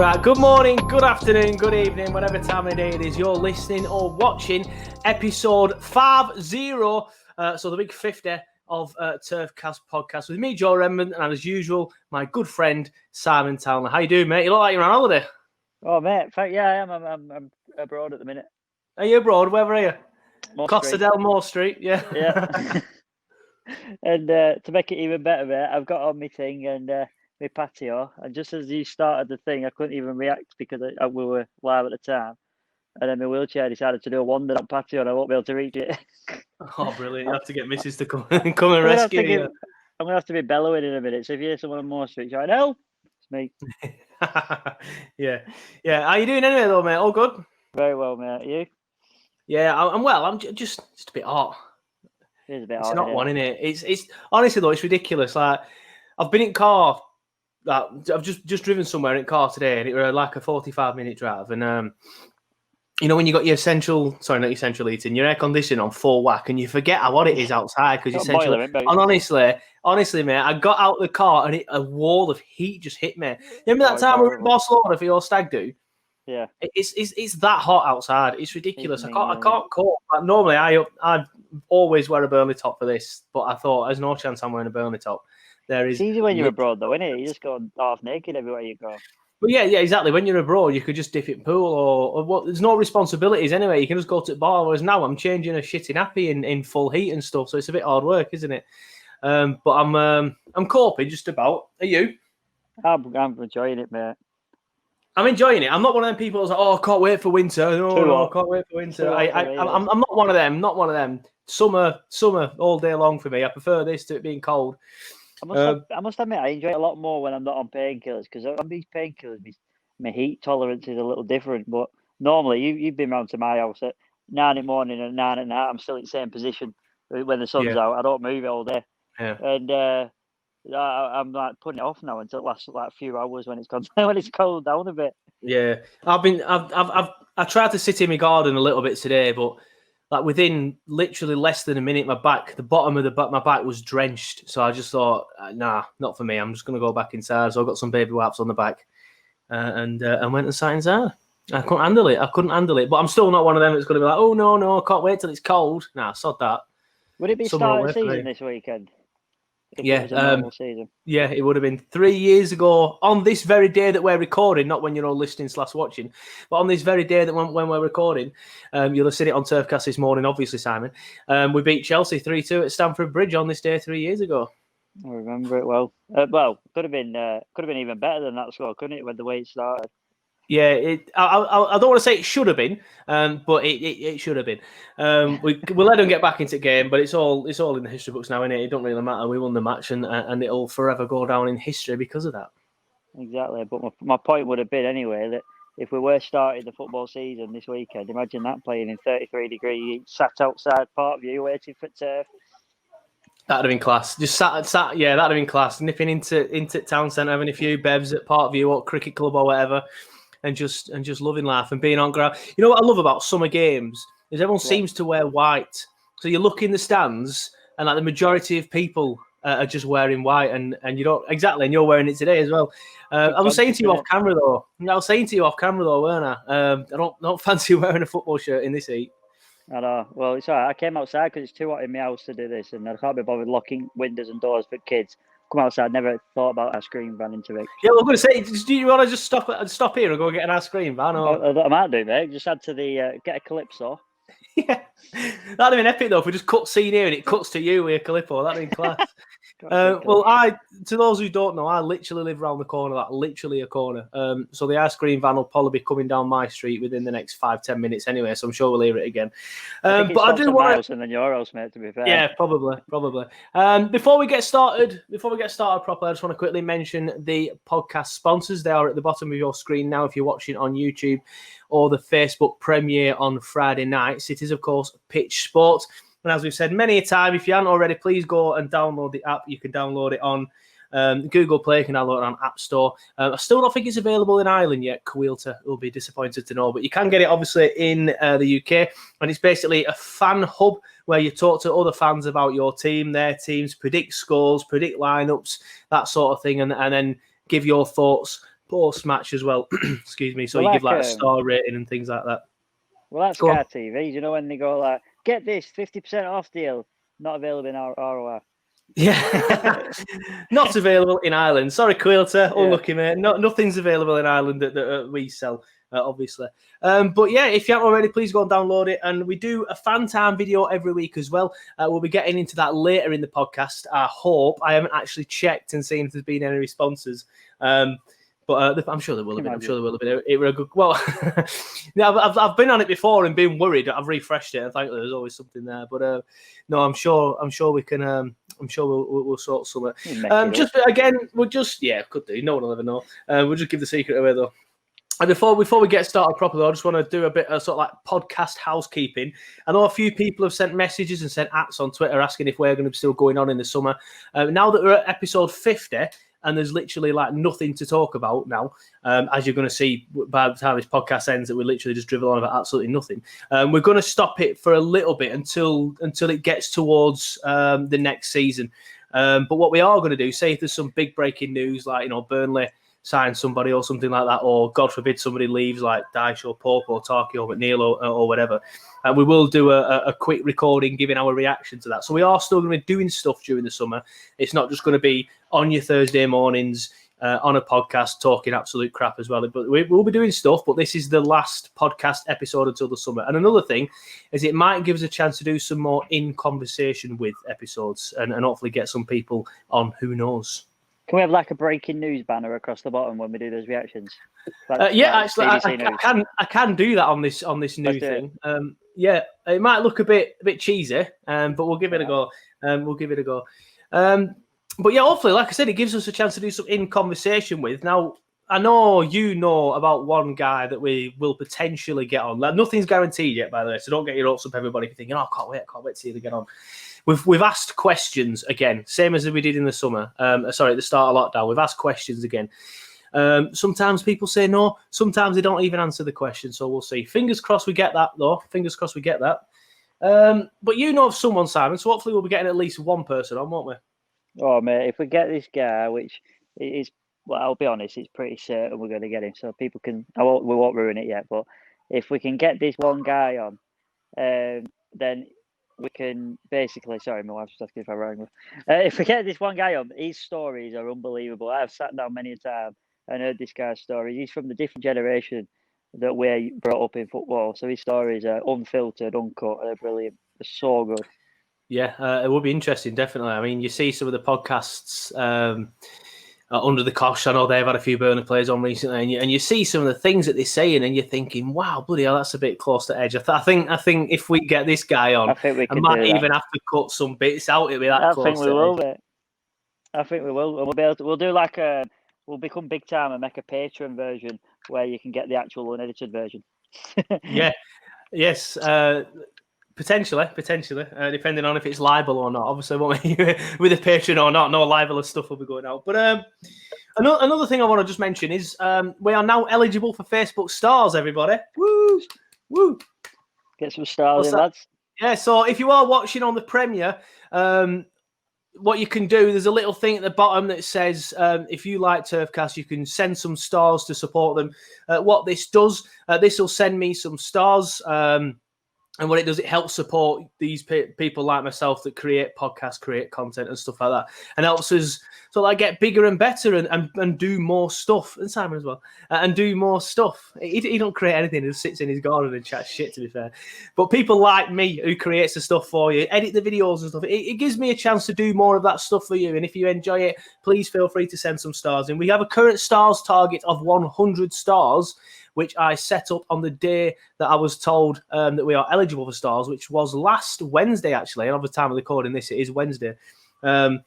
Right, good morning, good afternoon, good evening, whatever time of day it is you're listening or watching episode 50, so the big 50 of Turfcast podcast with me, Joe Redmond, and as usual, my good friend Simon Townley. How you doing, mate? You look like you're on holiday. Oh, mate, in fact, yeah, I am. I'm abroad at the minute. Are you abroad? Where are you? Moore Costa Street. del Moore Street, yeah. Yeah. And to make it even better, mate, I've got on my thing and my patio, and just as you started the thing, I couldn't even react because we were live at the time. And then my wheelchair decided to do a wander on patio, and I won't be able to reach it. Oh, brilliant! You have to get Mrs. to come and rescue you. I'm gonna have to be bellowing in a minute. So if you hear someone on Moore Street shouting, "Help!" It's me. Yeah. How you doing anyway, though, mate? All good? Very well, mate. You? Yeah, I'm well. I'm just a bit hot. It is a bit hot. It's not one, innit? It's honestly though, it's ridiculous. Like, I've been in car. I've just driven somewhere in car today, and it was like a 45-minute drive. And you know, when you got your not your central heating, your air conditioning on full whack, and you forget how hot it is outside because your central. And honestly, mate, I got out of the car and a wall of heat just hit me. Remember that time we were in Barcelona for your stag do? Yeah, it's that hot outside. It's ridiculous. I can't cope. Like, normally, I always wear a Burnley top for this, but I thought there's no chance I'm wearing a Burnley top. It's easy when you're abroad, though, isn't it? You just go half naked everywhere you go. But yeah, exactly. When you're abroad, you could just dip in pool or what. There's no responsibilities anyway. You can just go to the bar. Whereas now I'm changing a shitty nappy in full heat and stuff, so it's a bit hard work, isn't it? But I'm coping just about. Are you? I'm enjoying it, mate. I'm enjoying it. I'm not one of them people who's like, I can't wait for winter. No, I can't wait for winter. I'm not one of them. Not one of them. Summer all day long for me. I prefer this to it being cold. I must admit, I enjoy it a lot more when I'm not on painkillers, because on these painkillers, my heat tolerance is a little different. But normally, you've been round to my house at 9 in the morning and 9 at night. I'm still in the same position when the sun's out. I don't move it all day. Yeah. And I'm like putting it off now until it lasts like a few hours when it's when it's cooled down a bit. Yeah, I tried to sit in my garden a little bit today, but like within literally less than a minute, the bottom of my back was drenched. So I just thought, nah, not for me. I'm just going to go back inside. So I got some baby wipes on the back and went and sat inside. I couldn't handle it. But I'm still not one of them that's going to be like, oh, no, I can't wait till it's cold. Nah, sod that. Would it be start of season this weekend? Yeah, yeah, it would have been 3 years ago on this very day that we're recording, not when you're all listening/watching, but on this very day that when we're recording, you'll have seen it on Turfcast this morning, obviously, Simon. We beat Chelsea 3-2 at Stamford Bridge on this day 3 years ago. I remember it well. Could have been even better than that score, couldn't it, with the way it started? Yeah, I don't want to say it should have been, but it should have been. We'll let them get back into the game, but it's all in the history books now, isn't it? It don't really matter. We won the match, and it'll forever go down in history because of that. Exactly, but my point would have been anyway that if we were starting the football season this weekend, imagine that playing in 33 degrees, sat outside Parkview waiting for turf. That'd have been class. Just sat. Yeah, that'd have been class. Nipping into town centre, having a few bevs at Parkview or cricket club or whatever. And just loving life and being on ground. You know what I love about summer games is everyone seems to wear white. So you look in the stands and like the majority of people are just wearing white, and you don't exactly, and you're wearing it today as well. I was saying to you off camera though, weren't I? I don't fancy wearing a football shirt in this heat. I know. Well, it's all right. I came outside because it's too hot in my house to do this, and I can't be bothered locking windows and doors for kids. Come outside, never thought about ice cream van into it. Yeah, I'm going to say, do you want to just stop here and go get an ice cream van? Or... I might do, mate. Just add to the get a calypso. Yeah, that'd have been epic though if we just cut scene here and it cuts to you with a calypso. That'd be class. Well, to those who don't know, I literally live around the corner, like literally a corner. So the ice cream van will probably be coming down my street within the next 5-10 minutes anyway. So I'm sure we'll hear it again. But I do want house and then your house, mate. To be fair, yeah, probably. Before we get started properly, I just want to quickly mention the podcast sponsors. They are at the bottom of your screen now if you're watching on YouTube or the Facebook premiere on Friday nights. It is, of course, Pitch Sport. And as we've said many a time, if you haven't already, please go and download the app. You can download it on Google Play, you can download it on App Store. I still don't think it's available in Ireland yet. Quilter will be disappointed to know. But you can get it, obviously, in the UK. And it's basically a fan hub where you talk to other fans about your team, their teams, predict scores, predict lineups, that sort of thing, and then give your thoughts post-match as well. Excuse me. So Well, you give like, like a star rating and things like that. Well, that's Sky TV. You know when they go like, get this 50% off deal, not available in our ROR. Yeah, not available in Ireland. Sorry, Quilter. Yeah. Unlucky, mate. Nothing's available in Ireland that we sell, obviously. But yeah, if you haven't already, please go and download it. And we do a fan time video every week as well. We'll be getting into that later in the podcast. I hope. I haven't actually checked and seen if there's been any responses. But I'm sure there will have been. I'm sure there will have been. It was a good. Well, yeah, I've been on it before and been worried. I've refreshed it and thankfully there's always something there. But no, I'm sure we can. I'm sure we'll sort something. Just again, could do. No one will ever know. We'll just give the secret away though. And before we get started properly, I just want to do a bit of sort of like podcast housekeeping. I know a few people have sent messages and sent ats on Twitter asking if we're going to be still going on in the summer. Now that we're at episode 50. And there's literally like nothing to talk about now, as you're going to see by the time this podcast ends, that we literally just drivel on about absolutely nothing. We're going to stop it for a little bit until it gets towards the next season. But what we are going to do, say if there's some big breaking news, like Burnley sign somebody or something like that, or God forbid somebody leaves like Dyche or Pope or Tarky or McNeil or whatever, we will do a quick recording giving our reaction to that. So we are still going to be doing stuff during the summer. It's not just going to be on your Thursday mornings on a podcast talking absolute crap as well. But we will be doing stuff, but this is the last podcast episode until the summer. And another thing is it might give us a chance to do some more in conversation with episodes and hopefully get some people on, who knows. Can we have like a breaking news banner across the bottom when we do those reactions? Actually, I can do that on this new thing. Yeah, it might look a bit cheesy, but we'll give it a go. But yeah, hopefully, like I said, it gives us a chance to do some in conversation with. Now, I know you know about one guy that we will potentially get on. Like, nothing's guaranteed yet, by the way, so don't get your hopes up, everybody, if you're thinking, I can't wait to see them get on. We've asked questions again, same as we did in the summer. At the start of lockdown, we've asked questions again. Sometimes people say no. Sometimes they don't even answer the question. So we'll see. Fingers crossed we get that, though. Fingers crossed we get that. But you know of someone, Simon. So hopefully we'll be getting at least one person on, won't we? Oh, mate, if we get this guy, which is, well, I'll be honest, it's pretty certain we're going to get him. So people can, we won't ruin it yet. But if we can get this one guy on, then we can basically, sorry, my wife's asking if I'm wrong. If we get this one guy on, his stories are unbelievable. I've sat down many a time and heard this guy's stories. He's from the different generation that we're brought up in football. So his stories are unfiltered, uncut, they're brilliant. They're so good. Yeah, it will be interesting, definitely. I mean, you see some of the podcasts under the cosh. I know they've had a few Burnley players on recently, and you see some of the things that they're saying, and you're thinking, "Wow, bloody hell, that's a bit close to edge." I think if we get this guy on, I might even have to cut some bits out. It'll be that close. I think we will. I think we will. We'll be able to. We'll do like we'll become big time and make a Patreon version where you can get the actual unedited version. Yeah. Yes. Potentially, depending on if it's libel or not. Obviously, with a Patreon or not, no libel stuff will be going out. But another thing I want to just mention is we are now eligible for Facebook stars, everybody. Woo! Woo! Get some stars in, lads. Yeah, so if you are watching on the Premier, what you can do, there's a little thing at the bottom that says if you like Turfcast, you can send some stars to support them. What this does, this will send me some stars. And what it does, it helps support these people like myself that create podcasts, create content and stuff like that, and helps us get bigger and better and do more stuff. And Simon as well, and do more stuff. He don't create anything; he just sits in his garden and chats shit. To be fair, but people like me who creates the stuff for you, edit the videos and stuff, it gives me a chance to do more of that stuff for you. And if you enjoy it, please feel free to send some stars in. We have a current stars target of 100 stars. Which I set up on the day that I was told that we are eligible for stars, which was last Wednesday, actually. And at the time of recording this, it is Wednesday. And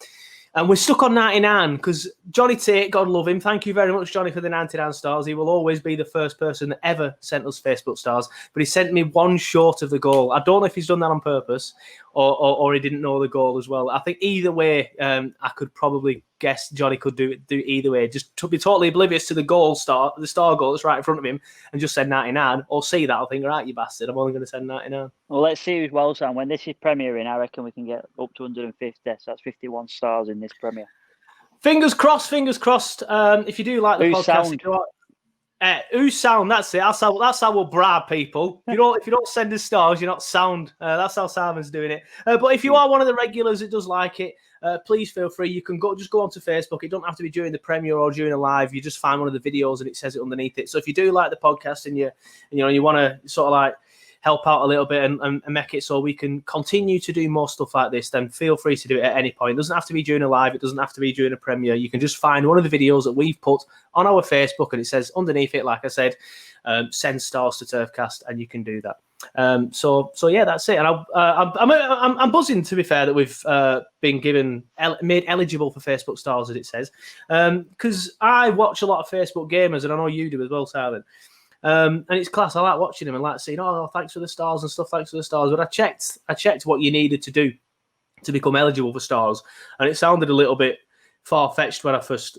we're stuck on 99 because Johnny Tate, God love him. Thank you very much, Johnny, for the 99 stars. He will always be the first person that ever sent us Facebook stars. But he sent me one short of the goal. I don't know if he's done that on purpose or he didn't know the goal as well. I think either way, I could probably guess Johnny could do either way. Just to be totally oblivious to the star goal that's right in front of him and just send 99 or see that. I'll think, right, you bastard, I'm only going to send 99. Well, let's see who's well, Sam. When this is premiering, I reckon we can get up to 150. So that's 51 stars in this premiere. Fingers crossed. If you do like the podcast, who's sound? That's it. That's how we'll bribe people. If you don't send us stars, you're not sound. That's how Simon's doing it. But if you are one of the regulars that does like it, please feel free. You can go onto Facebook. It don't have to be during the premiere or during a live. You just find one of the videos and it says it underneath it. So if you do like the podcast and you want to sort of like help out a little bit and make it so we can continue to do more stuff like this, then feel free to do it at any point. It doesn't have to be during a live. It doesn't have to be during a premiere. You can just find one of the videos that we've put on our Facebook and it says underneath it, like I said, send stars to Turfcast, and you can do that. So yeah, that's it. And I'm buzzing, to be fair, that we've been made eligible for Facebook stars, as it says, because I watch a lot of Facebook gamers, and I know you do as well, Simon. And it's class. I like watching them and like seeing, oh, thanks for the stars and stuff. Thanks for the stars. But I checked what you needed to do to become eligible for stars, and it sounded a little bit far fetched when I first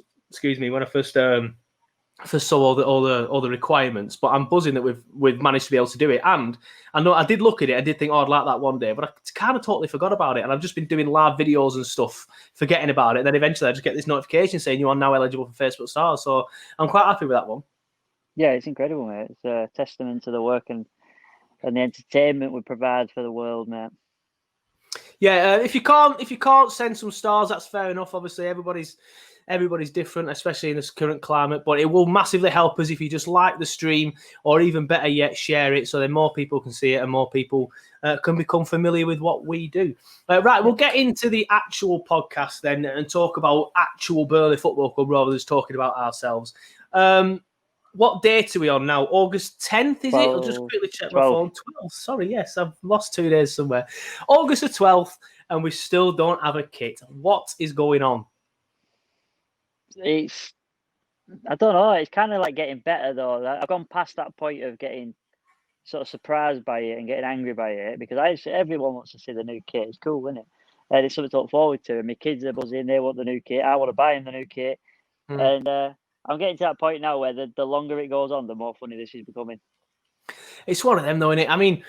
saw all the requirements. But I'm buzzing that we've managed to be able to do it. And I know I did look at it. I did think, oh, I'd like that one day, but I kind of totally forgot about it. And I've just been doing live videos and stuff, forgetting about it. And then eventually I just get this notification saying you are now eligible for Facebook stars. So I'm quite happy with that one. Yeah, it's incredible, mate. It's a testament to the work and the entertainment we provide for the world, mate. Yeah, if you can't send some stars, that's fair enough. Obviously, everybody's different, especially in this current climate. But it will massively help us if you just like the stream, or even better yet, share it so then more people can see it and more people can become familiar with what we do. Right, we'll get into the actual podcast then and talk about actual Burnley Football Club rather than just talking about ourselves. What date are we on now? August 10th, is 12, it? I'll just quickly check 12. My phone. 12th. Sorry, yes, I've lost 2 days somewhere. August the 12th, and we still don't have a kit. What is going on? I don't know. It's kind of like getting better, though. I've gone past that point of getting sort of surprised by it and getting angry by it, because everyone wants to see the new kit. It's cool, isn't it? And it's something to look forward to. And my kids are buzzing. They want the new kit. I want to buy them the new kit. And I'm getting to that point now where the longer it goes on, the more funny this is becoming. It's one of them, though, isn't it? I mean,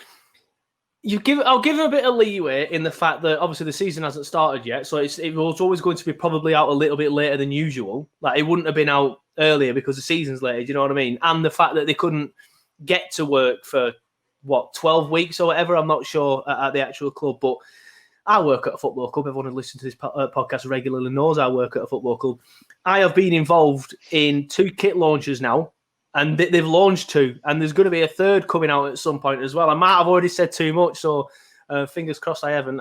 I'll give him a bit of leeway in the fact that obviously the season hasn't started yet, so it was always going to be probably out a little bit later than usual. Like, it wouldn't have been out earlier because the season's later. Do you know what I mean? And the fact that they couldn't get to work for 12 weeks or whatever. I'm not sure at the actual club, but I work at a football club. Everyone who listens to this podcast regularly knows I work at a football club. I have been involved in 2 kit launches now, and they've launched 2, and there's going to be a 3rd coming out at some point as well. I might have already said too much, so fingers crossed I haven't.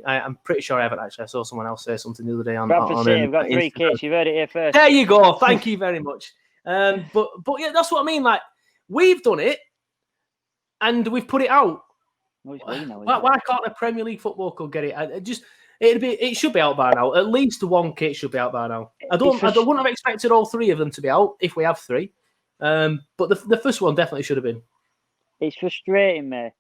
I'm pretty sure I haven't actually. I saw someone else say something the other day on City, we've got 3 kits. You've heard it here first. There you go. Thank you very much. But yeah, that's what I mean. Like, we've done it, and we've put it out. Why can't a Premier League football club get it? It should be out by now. At least 1 kit should be out by now. I wouldn't have expected all 3 of them to be out if we have 3. But the first one definitely should have been. It's frustrating me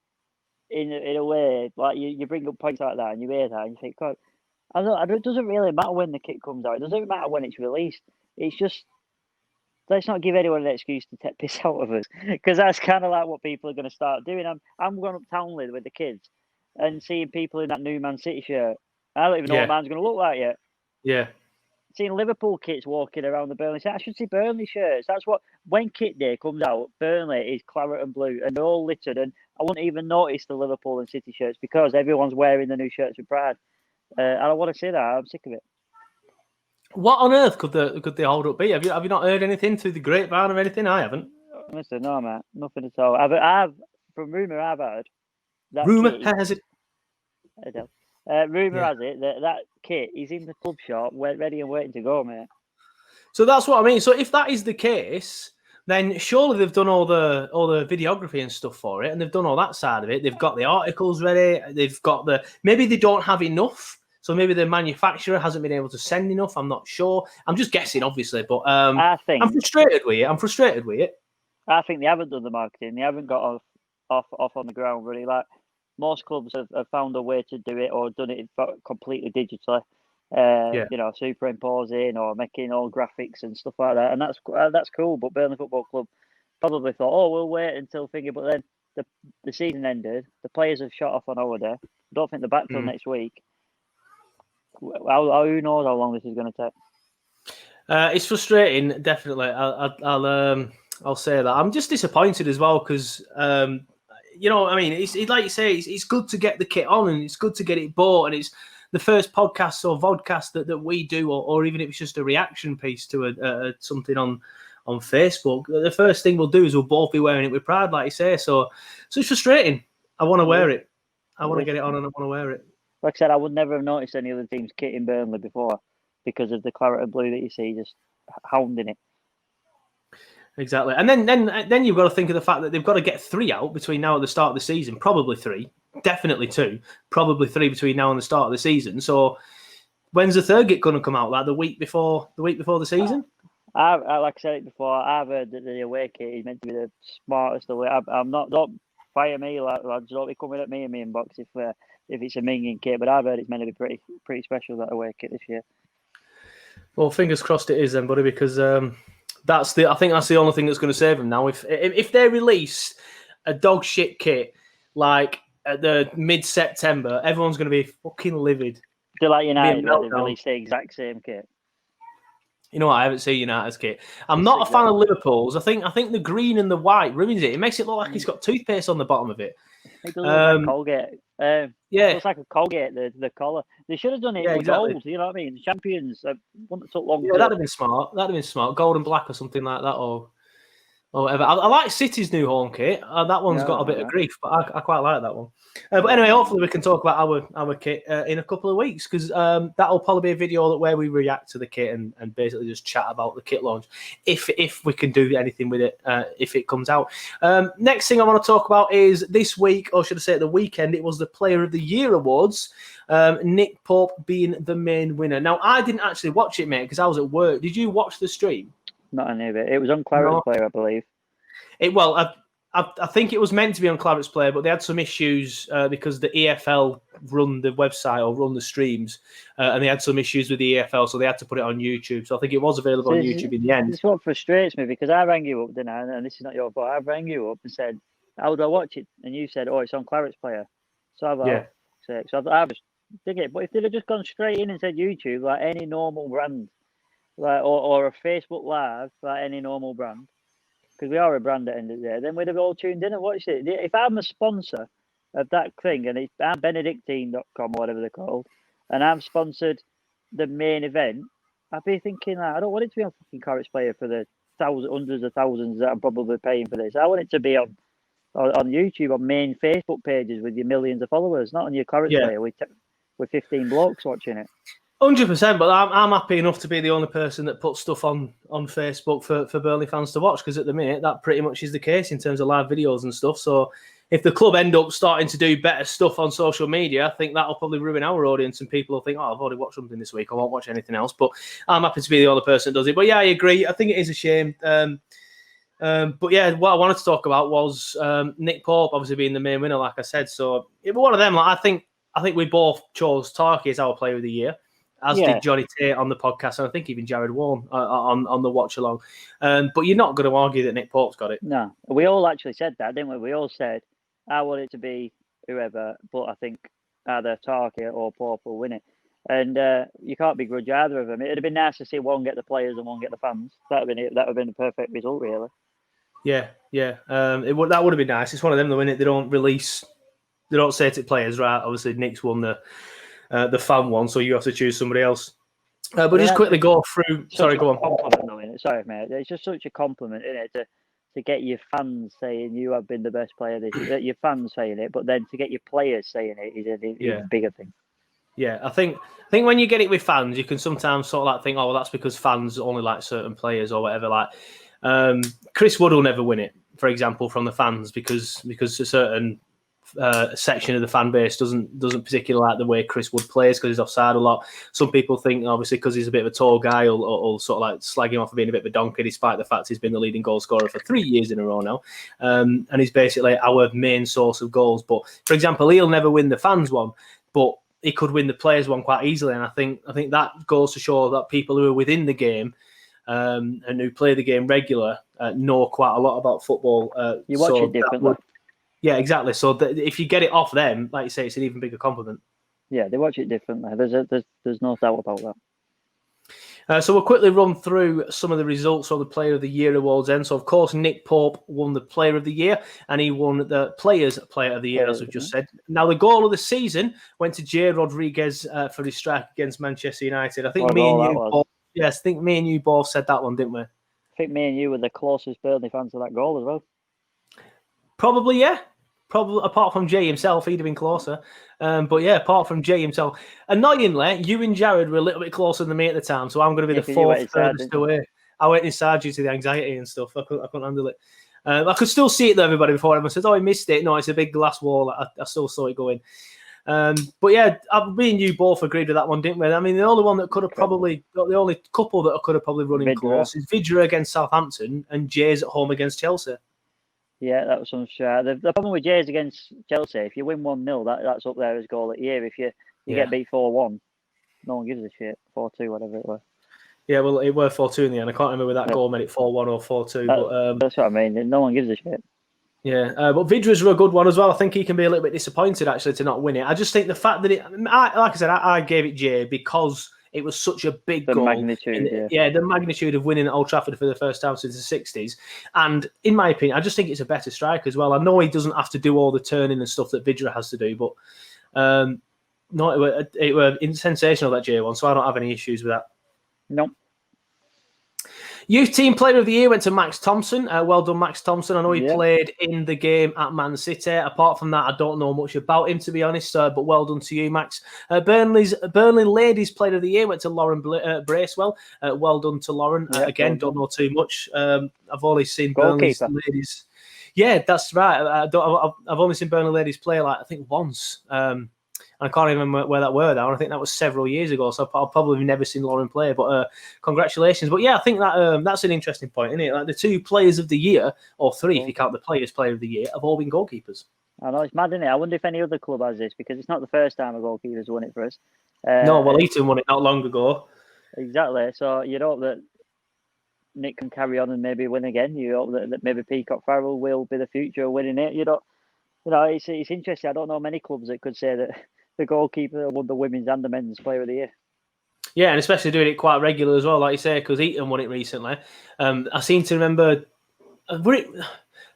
in a way. Like, you bring up points like that and you hear that and you think, God, it doesn't really matter when the kit comes out. It doesn't matter when it's released. It's just, let's not give anyone an excuse to take piss out of us, because that's kind of like what people are going to start doing. I'm going up Townley with the kids and seeing people in that new Man City shirt. I don't even know what man's going to look like yet. Yeah. Seeing Liverpool kits walking around the Burnley. I should see Burnley shirts. That's what, when kit day comes out, Burnley is claret and blue, and they're all littered. And I wouldn't even notice the Liverpool and City shirts because everyone's wearing the new shirts with pride. I don't want to see that. I'm sick of it. What on earth could they hold up be? Have you not heard anything through the grapevine or anything? I haven't. Listen, no, mate, nothing at all. I've from rumour I've heard. Rumour has it. Rumour has it that kit is in the club shop, ready and waiting to go, mate. So that's what I mean. So if that is the case, then surely they've done all the videography and stuff for it, and they've done all that side of it. They've got the articles ready. They've got maybe they don't have enough. So maybe the manufacturer hasn't been able to send enough. I'm not sure. I'm just guessing, obviously, but I'm frustrated with it. I think they haven't done the marketing. They haven't got off on the ground really. Like, most clubs have found a way to do it or done it completely digitally. Superimposing or making all graphics and stuff like that, and that's cool. But Burnley Football Club probably thought, oh, we'll wait until thingy. But then the season ended. The players have shot off on holiday. I don't think they're back till next week. Who knows how long this is going to take? It's frustrating, definitely. I'll say that. I'm just disappointed as well because I mean, it's like you say, it's good to get the kit on and it's good to get it bought, and it's the first podcast or vodcast that we do, or even if it's just a reaction piece to something on Facebook. The first thing we'll do is we'll both be wearing it with pride, like you say. So it's frustrating. I want to wear it. I want to get it on and I want to wear it. Like I said, I would never have noticed any other team's kit in Burnley before because of the claret and blue that you see just hounding it. Exactly, and then you've got to think of the fact that they've got to get 3 out between now and the start of the season. Probably 3, definitely 2, probably 3 between now and the start of the season. So when's the third kit going to come out? Like the week before the season? Like I said it before, I've heard that the away kit is meant to be the smartest away. I'm not. Don't fire me, lads. Don't be coming at me in my inbox if it's a minging kit. But I've heard it's meant to be pretty special, that away kit this year. Well, fingers crossed it is then, buddy, because I think that's the only thing that's going to save them now. If they release a dog shit kit like at the mid-September, everyone's going to be fucking livid. They're like United, where they've released the exact same kit. You know what? I haven't seen United's kit. I'm not a fan of Liverpool's. I think the green and the white ruins it. It makes it look like it's got toothpaste on the bottom of it. It does look like Colgate. Yeah, it looks like a Colgate. The collar. They should have done it with gold. You know what I mean? The champions wouldn't have took long. Yeah, that'd have been smart. Gold and black or something like that, or whatever. I like City's new home kit. That one's got a bit of grief, but I quite like that one. But anyway, hopefully we can talk about our kit in a couple of weeks, because that'll probably be a video where we react to the kit and basically just chat about the kit launch, if we can do anything with it, if it comes out. Next thing I want to talk about is this week, or should I say at the weekend, it was the Player of the Year awards. Nick Pope being the main winner. Now, I didn't actually watch it, mate, because I was at work. Did you watch the stream? Not any of it. It was on Clarets Player, I believe. I think it was meant to be on Clarets Player, but they had some issues because the EFL run the website or run the streams, and they had some issues with the EFL, so they had to put it on YouTube. So I think it was available on YouTube in the end. This is what frustrates me, because I rang you up, didn't I? And this is not your fault. I rang you up and said, how do I watch it? And you said, oh, it's on Clarets Player. So I was I just dig it. But if they'd have just gone straight in and said YouTube, like any normal brand, like or a Facebook Live, like any normal brand, because we are a brand at the end of the day, then we'd have all tuned in and watched it. If I'm a sponsor of that thing, and I'm Benedictine.com or whatever they're called, and I'm sponsored the main event, I'd be thinking, I don't want it to be on fucking Clarets Player for the hundreds of thousands that I'm probably paying for this. I want it to be on YouTube, on main Facebook pages with your millions of followers, not on your Clarets Player with 15 blokes watching it. 100%, but I'm happy enough to be the only person that puts stuff on Facebook for Burnley fans to watch, because at the minute that pretty much is the case in terms of live videos and stuff. So if the club end up starting to do better stuff on social media, I think that'll probably ruin our audience, and people will think, oh, I've already watched something this week, I won't watch anything else. But I'm happy to be the only person that does it. But yeah, I agree. I think it is a shame. But yeah, what I wanted to talk about was Nick Pope obviously being the main winner, like I said. So it was one of them. Like, I think we both chose Tarky as our Player of the Year, as did Johnny Tate on the podcast, and I think even Jared Warren on the watch along. But you're not going to argue that Nick Pope's got it. No, we all actually said that, didn't we? We all said, I want it to be whoever, but I think either Tarky or Pope will win it. And you can't begrudge either of them. It'd have been nice to see one get the players and one get the fans. That would have been the perfect result, really. Yeah. That would have been nice. It's one of them, though, innit? They don't say to players, right? Obviously, Nick's won the fan one, so you have to choose somebody else. But just quickly go through. Sorry, go on. Compliment, though, innit? Sorry, mate. It's just such a compliment, isn't it, to get your fans saying you have been the best player this year. Your fans saying it, but then to get your players saying it is a bigger thing. Yeah, I think when you get it with fans, you can sometimes sort of like think, oh, well, that's because fans only like certain players or whatever. Like Chris Wood will never win it, for example, from the fans because a certain section of the fan base doesn't particularly like the way Chris Wood plays because he's offside a lot. Some people think, obviously, because he's a bit of a tall guy, will sort of like slag him off for being a bit of a donkey, despite the fact he's been the leading goal scorer for 3 years in a row now. And he's basically our main source of goals. But, for example, he'll never win the fans one, but he could win the players one quite easily. And I think that goes to show that people who are within the game and who play the game regular know quite a lot about football. You watch it differently. Yeah, exactly. So if you get it off them, like you say, it's an even bigger compliment. Yeah, they watch it differently. There's no doubt about So we'll quickly run through some of the results of the Player of the Year awards then. So, of course, Nick Pope won the Player of the Year, and he won the Players' Player of the Year, as we've just said. Now, the goal of the season went to Jay Rodriguez for his strike against Manchester United. I think me and you both said that one, didn't we? I think me and you were the closest Burnley fans to that goal as well. Probably, yeah. Probably, apart from Jay himself, he'd have been closer. But yeah, apart from Jay himself. Annoyingly, you and Jared were a little bit closer than me at the time, so I'm going to be the fourth furthest away. I went inside due to the anxiety and stuff. I couldn't handle it. I could still see it though, everybody, before everyone said, oh, he missed it. No, it's a big glass wall. I still saw it going. But yeah, me and you both agreed with that one, didn't we? I mean, the only one that could have probably, the only couple that could have probably run in close is Vidra against Southampton and Jay's at home against Chelsea. Yeah, that was some shit. The problem with Jay's against Chelsea, if you win 1-0, that's up there as goal of the year. If you get beat 4-1, no one gives a shit. 4-2, whatever it was. Yeah, well, it were 4-2 in the end. I can't remember whether that goal made it 4-1 or 4-2. But that's what I mean. No one gives a shit. Yeah, but Vidra's a good one as well. I think he can be a little bit disappointed, actually, to not win it. I just think the fact that I gave it Jay because it was such a big goal. Magnitude, the magnitude of winning at Old Trafford for the first time since the 60s. And in my opinion, I just think it's a better strike as well. I know he doesn't have to do all the turning and stuff that Vidra has to do, but it were sensational, that Jay one, so I don't have any issues with that. Nope. Youth Team Player of the Year went to Max Thompson. Well done, Max Thompson. I know he played in the game at Man City. Apart from that, I don't know much about him, to be honest, but well done to you, Max. Burnley Ladies Player of the Year went to Lauren Bracewell. Well done to Lauren. Again, don't know too much. I've only seen Burnley Ladies. Yeah, that's right. I've only seen Burnley Ladies play, I think once. I can't remember where that were now. I think that was several years ago, so I've probably never seen Lauren play. But congratulations! But yeah, I think that that's an interesting point, isn't it? Like the two players of the year, or three if you count the Players' Player of the Year, have all been goalkeepers. I know, it's mad, isn't it? I wonder if any other club has this, because it's not the first time a goalkeeper's won it for us. No, well, Eton won it not long ago. Exactly. So you'd hope that Nick can carry on and maybe win again. You hope that maybe Peacock Farrell will be the future of winning it. It's interesting. I don't know many clubs that could say that the goalkeeper won the women's and the men's Player of the Year. Yeah, and especially doing it quite regular as well, like you say, because Eton won it recently. I seem to remember, I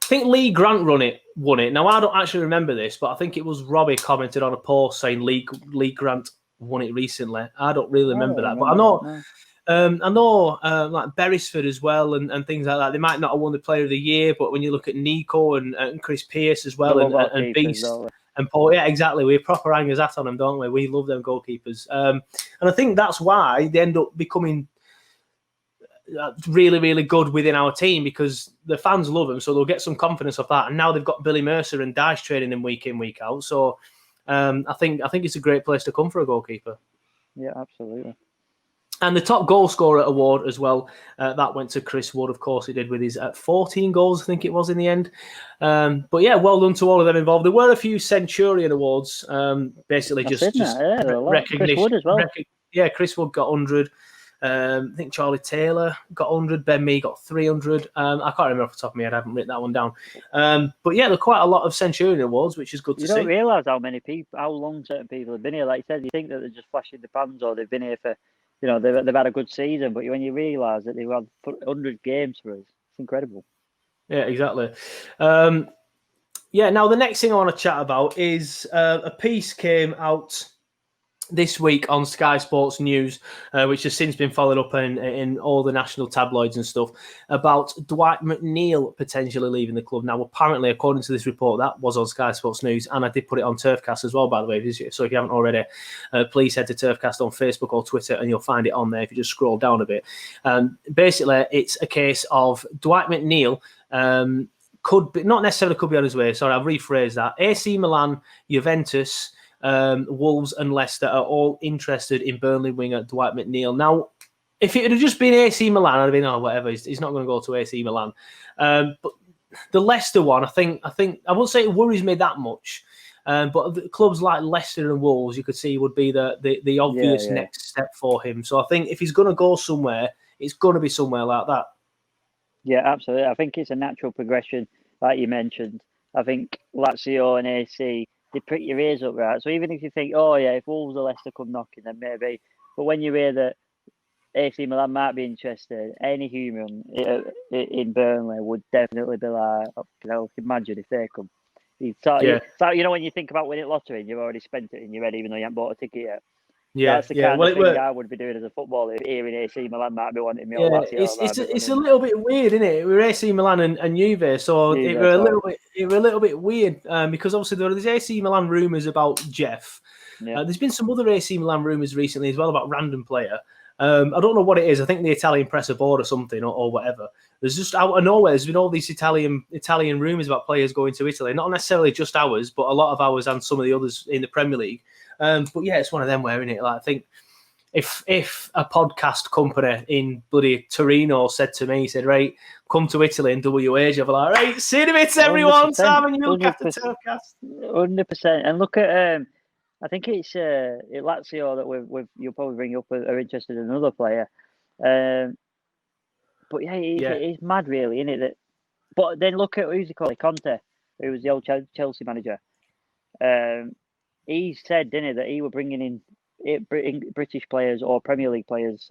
think Lee Grant won it. Now, I don't actually remember this, but I think it was Robbie commented on a post saying Lee Grant won it recently. I don't really remember that, but I know like Beresford as well and things like that. They might not have won the Player of the Year, but when you look at Nico and Chris Pearce as well and Beast and Paul, yeah, exactly. We're proper hangers hat on them, don't we? We love them goalkeepers, and I think that's why they end up becoming really, really good within our team, because the fans love them, so they'll get some confidence off that. And now they've got Billy Mercer and Dyche training them week in, week out. So I think it's a great place to come for a goalkeeper. Yeah, absolutely. And the top goal scorer award as well, that went to Chris Wood. Of course, he did with his 14 goals, I think it was in the end. But yeah, well done to all of them involved. There were a few Centurion awards, basically just recognition. Chris Wood as well. Chris Wood got 100. I think Charlie Taylor got 100. Ben Mee got 300. I can't remember off the top of my head. I haven't written that one down. But yeah, there are quite a lot of Centurion awards, which is good to see. You don't realise how long certain people have been here. Like you said, you think that they're just flashing the pans or they've been here for, they've had a good season. But when you realise that they've had 100 games for us, it's incredible. Yeah, exactly. Now the next thing I want to chat about is a piece came out this week on Sky Sports News, which has since been followed up in all the national tabloids and stuff, about Dwight McNeil potentially leaving the club. Now, apparently, according to this report, that was on Sky Sports News, and I did put it on Turfcast as well, by the way. So if you haven't already, please head to Turfcast on Facebook or Twitter, and you'll find it on there if you just scroll down a bit. Basically, it's a case of Dwight McNeil could be on his way. Sorry, I'll rephrase that. AC Milan, Juventus, Wolves and Leicester are all interested in Burnley winger Dwight McNeil. Now, if it had just been AC Milan, I'd have been, whatever, he's not going to go to AC Milan. But the Leicester one, I think I won't say it worries me that much, but the clubs like Leicester and Wolves, you could see would be the obvious next step for him. So I think if he's going to go somewhere, it's going to be somewhere like that. Yeah, absolutely. I think it's a natural progression, like you mentioned. I think Lazio and AC, they prick your ears up, right? So even if you think, if Wolves or Leicester come knocking, then maybe. But when you hear that AC Milan might be interested. Any human in Burnley would definitely be like, imagine if they come. So, when you think about winning lottery and you've already spent it in your head, even though you haven't bought a ticket yet. Yeah, that's the kind of thing I would be doing as a footballer. Hearing AC Milan might be wanting me. It's a little bit weird, isn't it? We're AC Milan and Juve, so it were a little bit weird because obviously there's AC Milan rumours about Jeff. Yeah. There's been some other AC Milan rumours recently as well about random player. I don't know what it is. I think the Italian press are bored or something or whatever. There's just out of nowhere. There's been all these Italian rumours about players going to Italy. Not necessarily just ours, but a lot of ours and some of the others in the Premier League. But yeah, it's one of them where, isn't it? Like, I think if a podcast company in bloody Torino said to me, said, right, come to Italy and double your wage, I'd be like, right, see you in a bit, everyone. Simon, you look after Turfcast. 100%. And look at, I think it's Lazio that you'll probably bring up are interested in another player. But yeah, it's mad, really, isn't it? But then look at who's he called, Conte, who was the old Chelsea manager. He said, didn't he, that he were bringing in British players or Premier League players,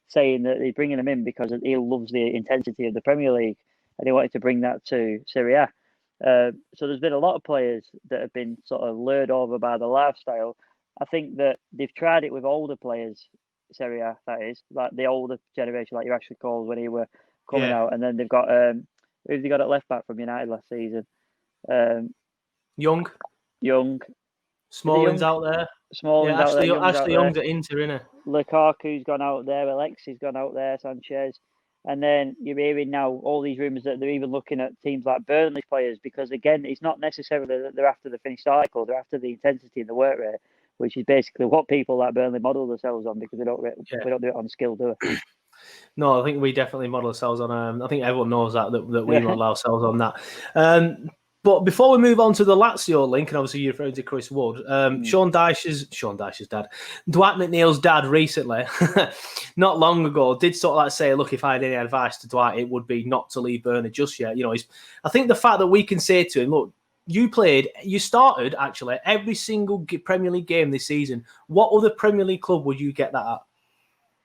saying that he's bringing them in because he loves the intensity of the Premier League and he wanted to bring that to Serie A. So there's been a lot of players that have been sort of lured over by the lifestyle. I think that they've tried it with older players, Serie A, that is, like the older generation, like you actually called when he were coming out. And then they've got, who've they got at left back from United last season? Young. Smalling's out there. Ashley Young's at Inter, isn't it? Lukaku's gone out there. Alexi's gone out there. Sanchez. And then you're hearing now all these rumours that they're even looking at teams like Burnley players because, again, it's not necessarily that they're after the finished article. They're after the intensity and the work rate, which is basically what people like Burnley model themselves on because we don't do it on skill, do we? No, I think we definitely model ourselves on. I think everyone knows that we model ourselves on that. But before we move on to the Lazio link, and obviously you're referring to Chris Wood, Sean Dyche's dad, Dwight McNeil's dad, recently, not long ago, did sort of like say, look, if I had any advice to Dwight, it would be not to leave Burnley just yet. I think the fact that we can say to him, look, you started actually every single Premier League game this season. What other Premier League club would you get that at?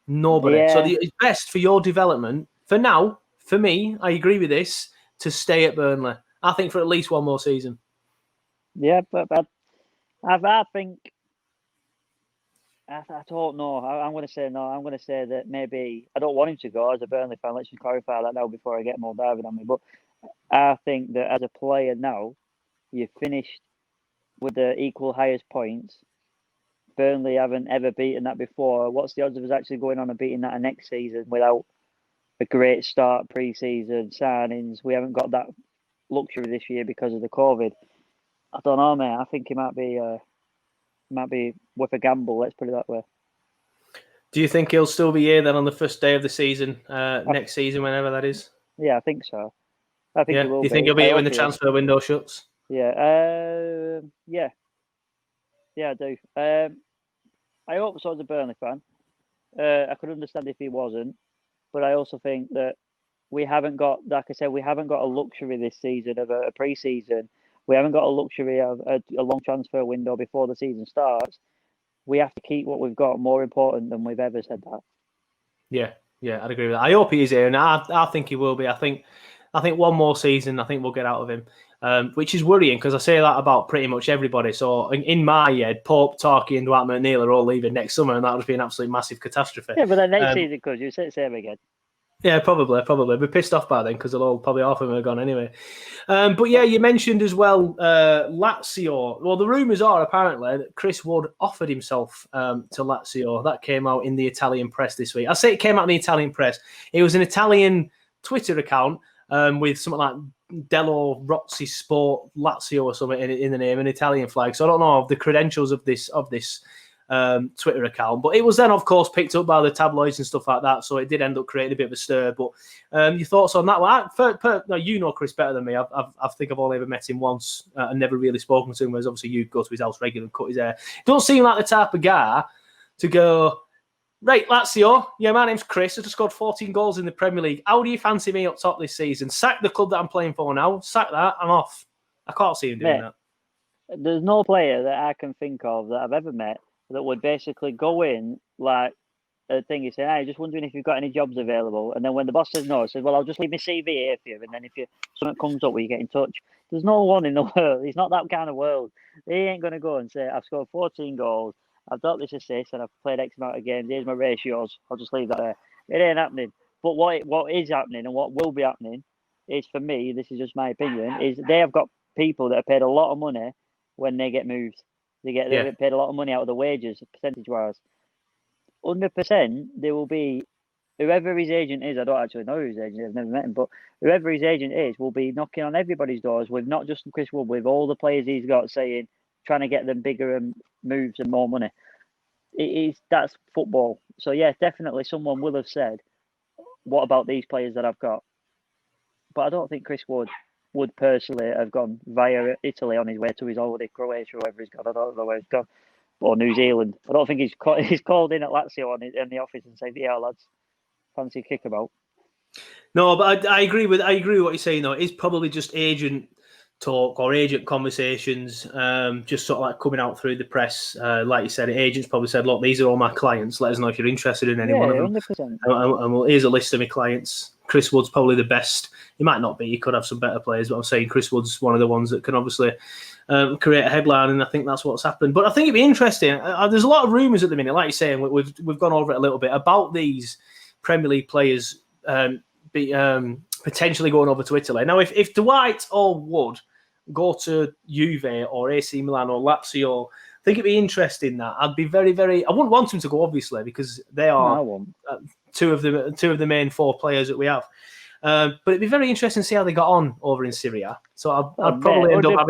Nobody. Yeah. So it's best for your development, for now, for me, I agree with this, to stay at Burnley. I think for at least one more season. Yeah, but I think I don't know. I'm going to say no. I'm going to say that maybe I don't want him to go as a Burnley fan. Let's just clarify that now before I get more diving on me. But I think that as a player now, you've finished with the equal highest points. Burnley haven't ever beaten that before. What's the odds of us actually going on and beating that next season without a great start, pre-season signings? We haven't got that luxury this year because of the COVID. I don't know, mate. I think it might be worth a gamble. Let's put it that way. Do you think he'll still be here then on the first day of the season next season, whenever that is? Yeah, I think so. I think he will. Do you think he'll be here when the transfer window shuts? Yeah. Yeah, I do. I hope so as a Burnley fan. I could understand if he wasn't, but I also think that we haven't got, like I said, we haven't got a luxury this season of a pre-season. We haven't got a luxury of a long transfer window before the season starts. We have to keep what we've got more important than we've ever said that. Yeah, I'd agree with that. I hope he is here, and I think he will be. I think one more season, I think we'll get out of him, which is worrying because I say that about pretty much everybody. So in my head, Pope, Tarky, and Dwight McNeil are all leaving next summer, and that would be an absolute massive catastrophe. Yeah, but then next season, because you say the same again. Yeah, probably. We're pissed off by then because they'll all probably half of them are gone anyway. But yeah, you mentioned as well Lazio. Well, the rumours are apparently that Chris Wood offered himself to Lazio. That came out in the Italian press this week. I say it came out in the Italian press. It was an Italian Twitter account with something like Dello Rozzi Sport Lazio or something in the name, an Italian flag. So I don't know the credentials of this Twitter account, but it was then of course picked up by the tabloids and stuff like that, so it did end up creating a bit of a stir. But your thoughts on that one? You know Chris better than me. I think I've only ever met him once and never really spoken to him, whereas obviously you go to his house regularly and cut his hair. Don't seem like the type of guy to go, right, Lazio, yeah, my name's Chris, I just scored 14 goals in the Premier League, how do you fancy me up top this season? Sack the club that I'm playing for now, sack that, I'm off. I can't see him doing that. There's no player that I can think of that I've ever met that would basically go in like a thing. He's saying, "Hey, just wondering if you've got any jobs available." And then when the boss says no, he says, "Well, I'll just leave my CV here for you, and then if something comes up, will you get in touch?" There's no one in the world. He's not that kind of world. He ain't gonna go and say, "I've scored 14 goals, I've got this assist, and I've played X amount of games. Here's my ratios. I'll just leave that there." It ain't happening. But what is happening and what will be happening is, for me, this is just my opinion, is they have got people that are paid a lot of money when they get moved. They get paid a lot of money out of the wages, percentage-wise. 100%, there will be, whoever his agent is, I don't actually know who his agent is, I've never met him, but whoever his agent is will be knocking on everybody's doors with not just Chris Wood, with all the players he's got, saying, trying to get them bigger moves and more money. That's football. So, yeah, definitely someone will have said, what about these players that I've got? But I don't think Chris Wood would personally have gone via Italy on his way to his holiday, Croatia, wherever he's gone. I don't know where he's gone. Or New Zealand. I don't think he's called in at Lazio in the office and said, "Yeah, lads, fancy kickabout." No, but I agree with what you're saying, though. It's probably just agent talk or agent conversations, just sort of like coming out through the press. Like you said, agents probably said, "Look, these are all my clients. Let us know if you're interested in any one of them." 100%. And here's a list of my clients. Chris Wood's probably the best. He might not be. He could have some better players, but I'm saying Chris Wood's one of the ones that can obviously create a headline, and I think that's what's happened. But I think it'd be interesting. There's a lot of rumours at the minute, like you're saying. We've gone over it a little bit about these Premier League players potentially going over to Italy. Now, if Dwight or Wood go to Juve or AC Milan or Lazio, I think it'd be interesting. That I'd be very, very. I wouldn't want them to go, obviously, because they are two of the main four players that we have. But it'd be very interesting to see how they got on over in Syria. So I'd probably end up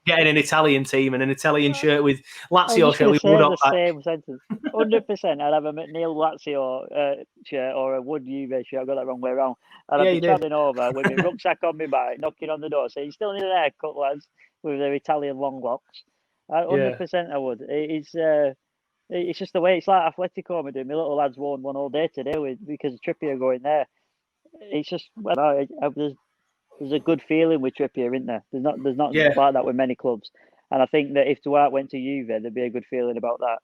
getting an Italian team and an Italian shirt with Lazio shirt with Wood on the same sentence. 100%. I'd have a McNeil Lazio shirt or a Wood Juve shirt. I got that wrong way around. And I'd be travelling over with my rucksack on my back, knocking on the door, saying, "You still need an haircut, lads?" with their Italian long locks. 100% I would. It's just the way. It's like Atletico. My little lads won one all day today because Trippier going there. It's just there's a good feeling with Trippier, isn't there? There's not like that with many clubs, and I think that if Dwight went to Juve, there'd be a good feeling about that.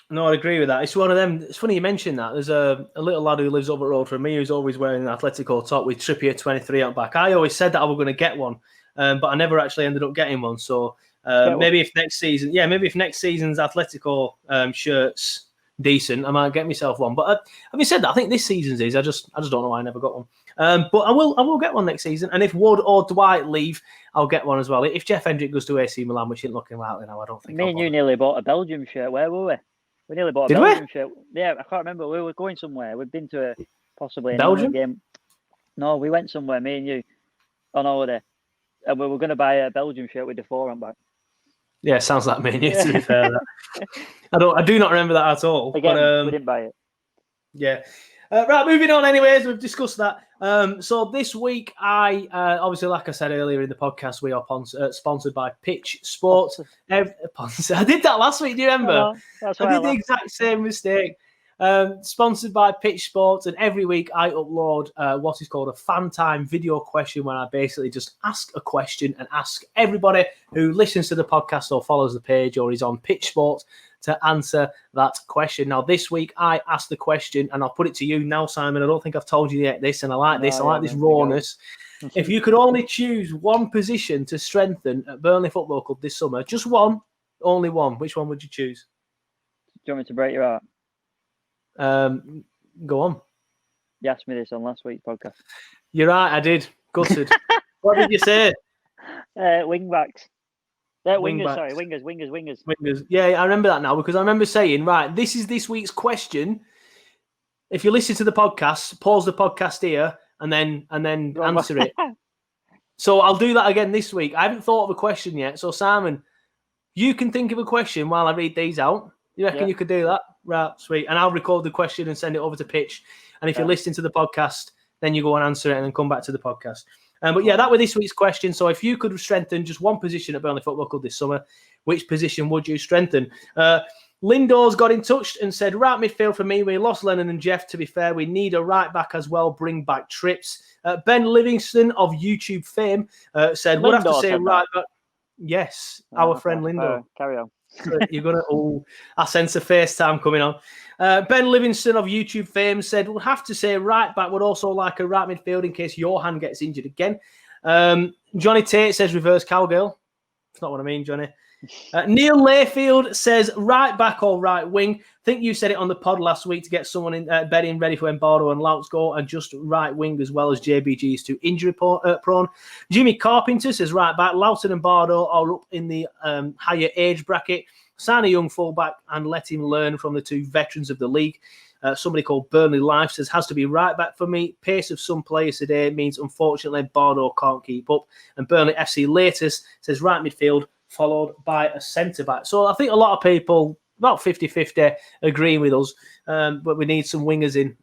No, I agree with that. It's one of them. It's funny you mentioned that. There's a little lad who lives over the road from me who's always wearing an Atletico top with Trippier 23 out back. I always said that I was going to get one, but I never actually ended up getting one. So maybe if next season's Atletico shirts decent, I might get myself one. But having said that, I think this season's is. I just don't know why I never got one. But I will get one next season. And if Wood or Dwight leave, I'll get one as well. If Jeff Hendrick goes to AC Milan, which ain't looking likely now, I don't think. Me and you nearly bought a Belgium shirt. Where were we? We nearly bought a Belgium shirt. Yeah, I can't remember. We were going somewhere. We'd been to possibly another game. No, we went somewhere, me and you, on holiday. And we were going to buy a Belgium shirt with the 4 on back. Yeah, sounds like me and you, to be fair. I do not remember that at all. Again, but, we didn't buy it. Yeah. Right, moving on anyways, we've discussed that. So this week, obviously, like I said earlier in the podcast, we are sponsored by Pitch Sports. I did that last week, do you remember? I did the exact same mistake. Sponsored by Pitch Sports, and every week I upload what is called a fan time video question, where I basically just ask a question and ask everybody who listens to the podcast or follows the page or is on Pitch Sports to answer that question. Now, this week I asked the question, and I'll put it to you now, Simon. I don't think I've told you yet this, and I like this. I like this rawness. If you could only choose one position to strengthen at Burnley Football Club this summer, just one, only one, which one would you choose? Do you want me to break your heart? Go on. You asked me this on last week's podcast. You're right, I did. Gutted. What did you say? Wing backs. Wingers. Yeah, I remember that now, because I remember saying, right, this is this week's question. If you listen to the podcast, pause the podcast here and then answer it. So I'll do that again this week. I haven't thought of a question yet. So Simon, you can think of a question while I read these out. You reckon you could do that? Right, sweet. And I'll record the question and send it over to Pitch. And if you're listening to the podcast, then you go and answer it and then come back to the podcast. But yeah, that was this week's question. So if you could strengthen just one position at Burnley Football Club this summer, which position would you strengthen? Lindor's got in touch and said, right midfield for me. We lost Lennon and Jeff, to be fair. We need a right back as well. Bring back Trips. Ben Livingston of YouTube fame said, would have to say right back. Yes, our friend Lindor. Carry on. You're gonna. Oh, I sense a FaceTime coming on. Ben Livingston of YouTube fame said, "We'll have to say right back. Would also like a right midfield in case Johan gets injured again." Johnny Tate says reverse cowgirl. That's not what I mean, Johnny. Neil Layfield says right back or right wing. I think you said it on the pod last week to get someone in bedding ready for when Bardo and Louts go, and just right wing as well as JBG is too injury prone. Jimmy Carpenter says right back. Loughton and Bardo are up in the higher age bracket. Sign a young fullback and let him learn from the two veterans of the league. Somebody called Burnley Life says has to be right back for me. Pace of some players today means unfortunately Bardo can't keep up. And Burnley FC latest says right midfield, followed by a centre-back. So I think a lot of people, about 50-50, agree with us, but we need some wingers in.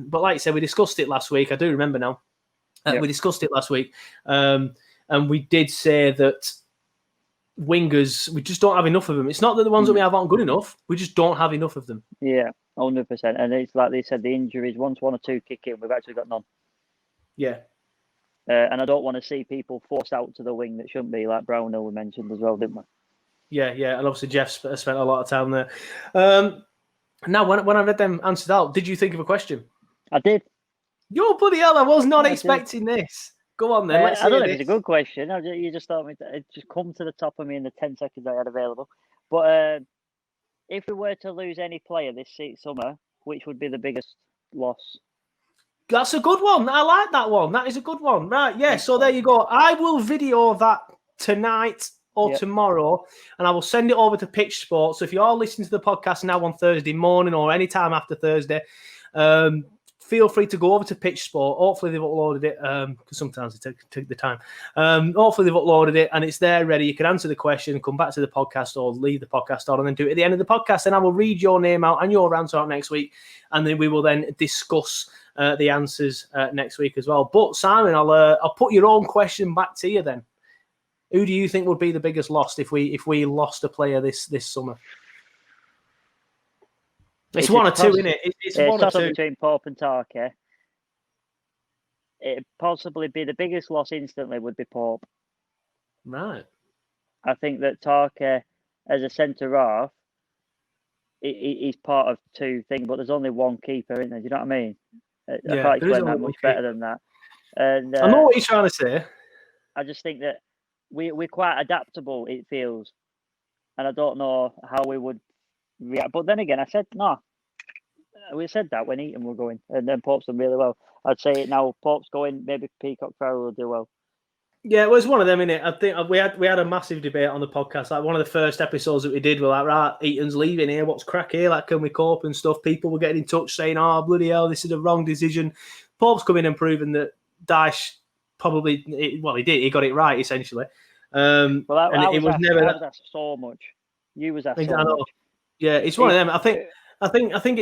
But like I said, we discussed it last week. I do remember now. We discussed it last week. And we did say that wingers, we just don't have enough of them. It's not that the ones that we have aren't good enough. We just don't have enough of them. Yeah, 100%. And it's like they said, the injuries, once one or two kick in, we've actually got none. Yeah. And I don't want to see people forced out to the wing that shouldn't be, like Brownhill we mentioned as well, didn't we? Yeah. And obviously Jeff spent a lot of time there. Now, when I read them answered out, did you think of a question? I did. Yo, bloody hell, I was not expecting this. Go on then. Let's I don't know if if it's a good question. You just thought it just come to the top of me in the 10 seconds I had available. But if we were to lose any player this summer, which would be the biggest loss? That's a good one. I like that one. That is a good one. Right, yeah, so there you go. I will video that tonight or tomorrow, and I will send it over to Pitch Sport. So if you are listening to the podcast now on Thursday morning or any time after Thursday, feel free to go over to Pitch Sport. Hopefully they've uploaded it, because sometimes they take the time. Hopefully they've uploaded it, and it's there ready. You can answer the question, come back to the podcast, or leave the podcast on, and then do it at the end of the podcast. And I will read your name out and your answer out next week, and then we will then discuss the answers next week as well. But Simon, I'll put your own question back to you then. Who do you think would be the biggest loss if we lost a player this summer? It's one or two, isn't it? It's one or two between Pope and Tarky. It'd possibly be the biggest loss instantly would be Pope. Right. I think that Tarky, as a centre half, he's part of two things, but there's only one keeper, isn't there? Do you know what I mean? I can't explain that much better than that. And I know what you're trying to say. I just think that we're quite adaptable, it feels. And I don't know how we would react. But then again, I said, no. We said that when Eton were going. And then Pope's done really well. I'd say it now, Pope's going, maybe Peacock Farrell will do well. Yeah, it was one of them, innit? I think we had a massive debate on the podcast. Like one of the first episodes that we did, we're like, right, Eton's leaving here. What's crack here? Like, can we cope and stuff? People were getting in touch saying, oh, bloody hell, this is a wrong decision. Pope's come in and proven that Dyche probably, he did. He got it right, essentially. Well, I was asked so much. You was asked so much. Yeah, it's one of them. I think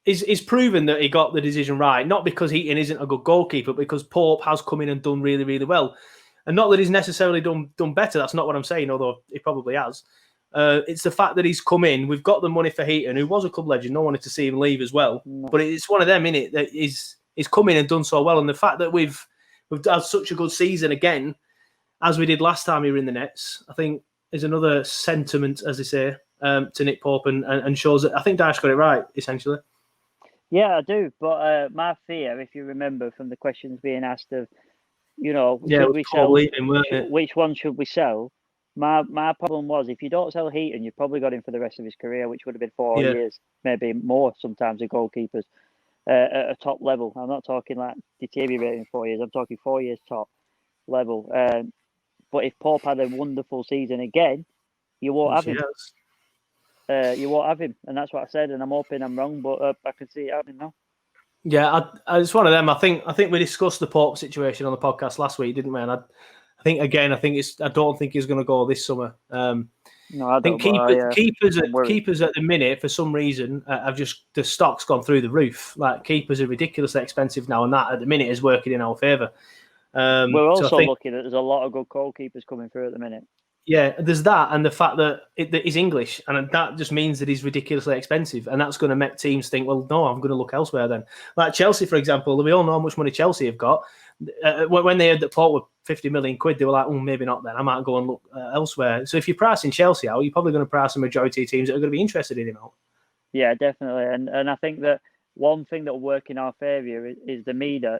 it's proven that he got the decision right, not because Heaton isn't a good goalkeeper, because Pope has come in and done really, really well. And not that he's necessarily done better. That's not what I'm saying, although he probably has. It's the fact that he's come in. We've got the money for Heaton, who was a club legend. No one wanted to see him leave as well. But it's one of them, innit, that he's come in and done so well. And the fact that we've had such a good season again, as we did last time he were in the nets, I think is another sentiment, as they say, to Nick Pope and shows that I think Dyche got it right, essentially. Yeah, I do. But my fear, if you remember from the questions being asked of, should we sell, which one should we sell? My problem was, if you don't sell Heaton, you've probably got him for the rest of his career, which would have been 4 years, maybe more sometimes of goalkeepers at a top level. I'm not talking like deteriorating 4 years. I'm talking 4 years top level. But if Pope had a wonderful season again, you won't have him. You won't have him, and that's what I said. And I'm hoping I'm wrong, but I can see it happening now. Yeah, it's one of them. I think we discussed the Pope situation on the podcast last week, didn't we? And I don't think he's going to go this summer. No, I think keepers at the minute, for some reason, have just the stock's gone through the roof. Like keepers are ridiculously expensive now, and that at the minute is working in our favour. We're also looking at there's a lot of good goalkeepers coming through at the minute. Yeah, there's that, and the fact that he's English, and that just means that he's ridiculously expensive, and that's going to make teams think, well, no, I'm going to look elsewhere then. Like Chelsea, for example, we all know how much money Chelsea have got. When they heard that Port were 50 million quid, they were like, oh, maybe not then. I might go and look elsewhere. So if you're pricing Chelsea out, you're probably going to price the majority of teams that are going to be interested in him out. Yeah, definitely. And I think that one thing that will work in our favour is the media,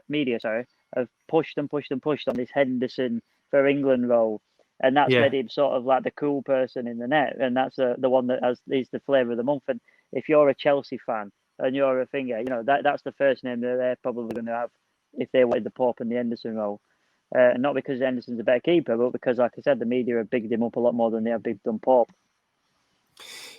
have pushed on this Henderson for England role. And that's made him sort of like the cool person in the net. And that's the one that is the flavour of the month. And if you're a Chelsea fan and you're a finger, that's the first name that they're probably going to have if they wanted the Pope and the Henderson role. Not because Henderson's a better keeper, but because, like I said, the media have bigged him up a lot more than they have bigged on Pope.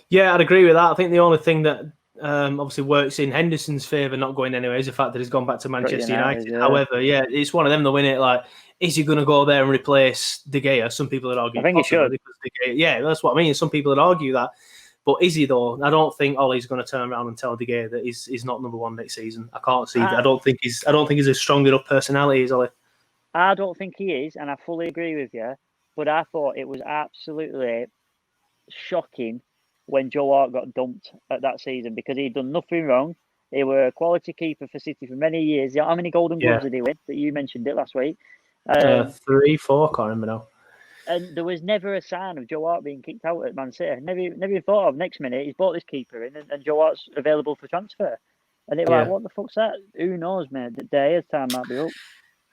Yeah, I'd agree with that. I think the only thing that obviously works in Henderson's favour not going anywhere is the fact that he's gone back to Manchester United. Yeah. However, it's one of them, though, isn't it? Like, is he going to go there and replace De Gea? Some people would argue. I think he should. Because De Gea, that's what I mean. Some people would argue that. But is he, though? I don't think Ollie's going to turn around and tell De Gea that he's not number one next season. I can't see that. I don't think he's a strong enough personality, is Ollie? I don't think he is, and I fully agree with you. But I thought it was absolutely shocking when Joe Hart got dumped at that season because he'd done nothing wrong. He were a quality keeper for City for many years. How many Golden Gloves did he win? That you mentioned it last week. 3, 4, can't remember now. And there was never a sign of Joe Hart being kicked out at Man City. Never thought of next minute he's brought this keeper in and Joe Hart's available for transfer. And it was like, what the fuck's that? Who knows, mate? The day of time might be up.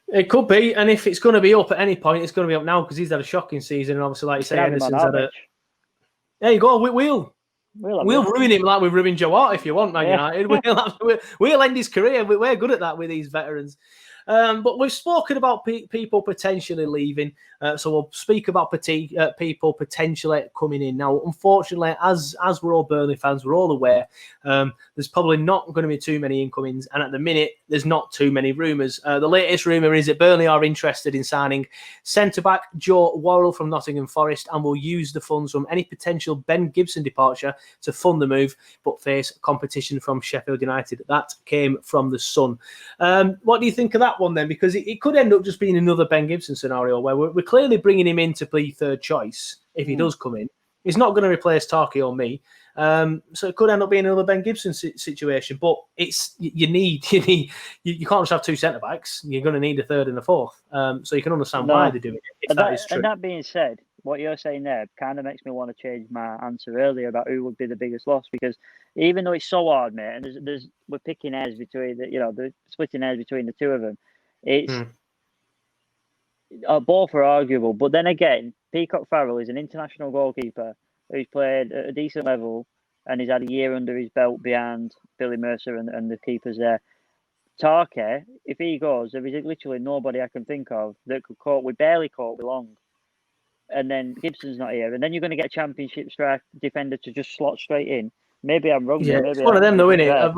It could be, and if it's going to be up at any point, it's going to be up now because he's had a shocking season, and obviously, like you say, Henderson's had a. There you go. We'll ruin him like we've ruined Joe Hart if you want, Man United. We'll end his career. We're good at that with these veterans. But we've spoken about people potentially leaving, so we'll speak about people potentially coming in. Now, unfortunately, as we're all Burnley fans, we're all aware there's probably not going to be too many incomings, and at the minute, there's not too many rumours. The latest rumour is that Burnley are interested in signing centre-back Joe Worrell from Nottingham Forest and will use the funds from any potential Ben Gibson departure to fund the move, but face competition from Sheffield United. That came from The Sun. What do you think of that one then? Because it could end up just being another Ben Gibson scenario where we're clearly bringing him in to be third choice if he does come in. He's not going to replace Tarky or me. So it could end up being another Ben Gibson situation, but you can't just have two centre backs. You're going to need a third and a fourth. So you can understand why they're doing it. If that is true. And that being said, what you're saying there kind of makes me want to change my answer earlier about who would be the biggest loss, because even though it's so hard, mate, and we're picking hairs between the splitting hairs between the two of them. It's both are arguable, but then again, Peacock Farrell is an international goalkeeper who's played at a decent level and he's had a year under his belt behind Billy Mercer and the keepers there. Tarke, if he goes, there is literally nobody I can think of that could cope. We barely cope with Long. And then Gibson's not here. And then you're going to get a championship strike defender to just slot straight in. Maybe I'm wrong. Yeah, maybe it's one of them though, isn't it?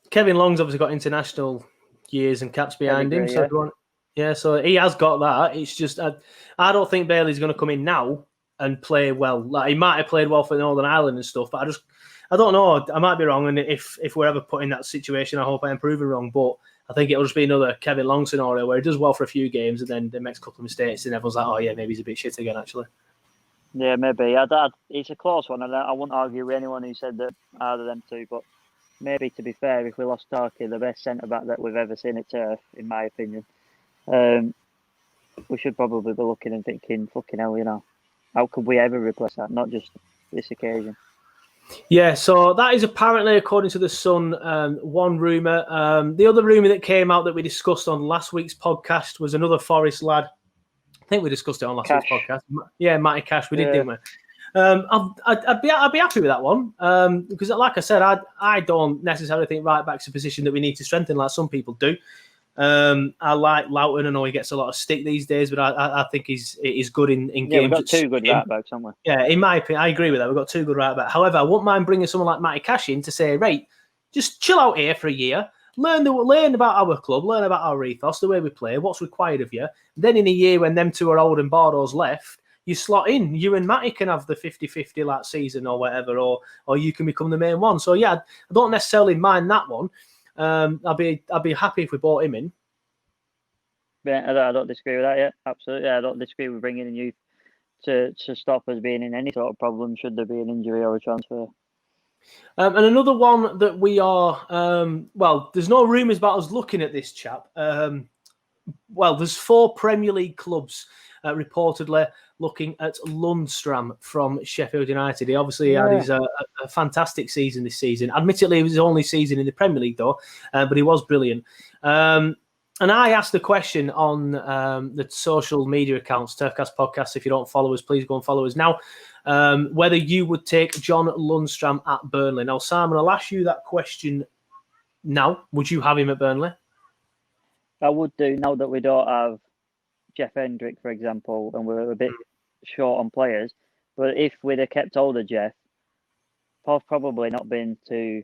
Kevin Long's obviously got international years and caps behind him. So he has got that. It's just, I don't think Bailey's going to come in now and play well. Like, he might have played well for Northern Ireland and stuff, but I don't know. I might be wrong. And if we're ever put in that situation, I hope I am proven wrong. But I think it'll just be another Kevin Long scenario where he does well for a few games and then makes a couple of mistakes and everyone's like, oh yeah, maybe he's a bit shit again, actually. Yeah, maybe. It's a close one, and I wouldn't argue with anyone who said that either of them two, but maybe, to be fair, if we lost Tarky, the best centre-back that we've ever seen at Turf, in my opinion, we should probably be looking and thinking, fucking hell, how could we ever replace that? Not just this occasion. Yeah, so that is apparently, according to The Sun, one rumour. The other rumour that came out that we discussed on last week's podcast was another Forest lad. I think we discussed it on last week's podcast. Yeah, Matty Cash, we did, didn't we? I'd be happy with that one because, like I said, I don't necessarily think right back's a position that we need to strengthen like some people do. I like Loughton. I know he gets a lot of stick these days, but I think he's good in games. We've got two good right backs, haven't we? Yeah, in my opinion, I agree with that. We've got two good right backs. However, I wouldn't mind bringing someone like Matty Cash in to say, right, just chill out here for a year, learn about our club, learn about our ethos, the way we play, what's required of you. Then in a year when them two are old and Bordeaux's left, you slot in. You and Matty can have the 50-50 last season or whatever, or you can become the main one. So yeah, I don't necessarily mind that one. I'd be happy if we bought him in. Yeah, I don't disagree with that. Yeah, absolutely. I don't disagree with bringing in youth to stop us being in any sort of problem should there be an injury or a transfer. And another one that we are, there's no rumours about us looking at this chap. There's 4 Premier League clubs reportedly looking at Lundstram from Sheffield United. He obviously had his a fantastic season this season. Admittedly, it was his only season in the Premier League, though, but he was brilliant. And I asked the question on the social media accounts, Turfcast Podcast. If you don't follow us, please go and follow us now. Whether you would take John Lundstram at Burnley. Now, Simon, I'll ask you that question now. Would you have him at Burnley? I would do, now that we don't have Jeff Hendrick, for example, and we're a bit short on players. But if we'd have kept hold of Jeff, probably not been too...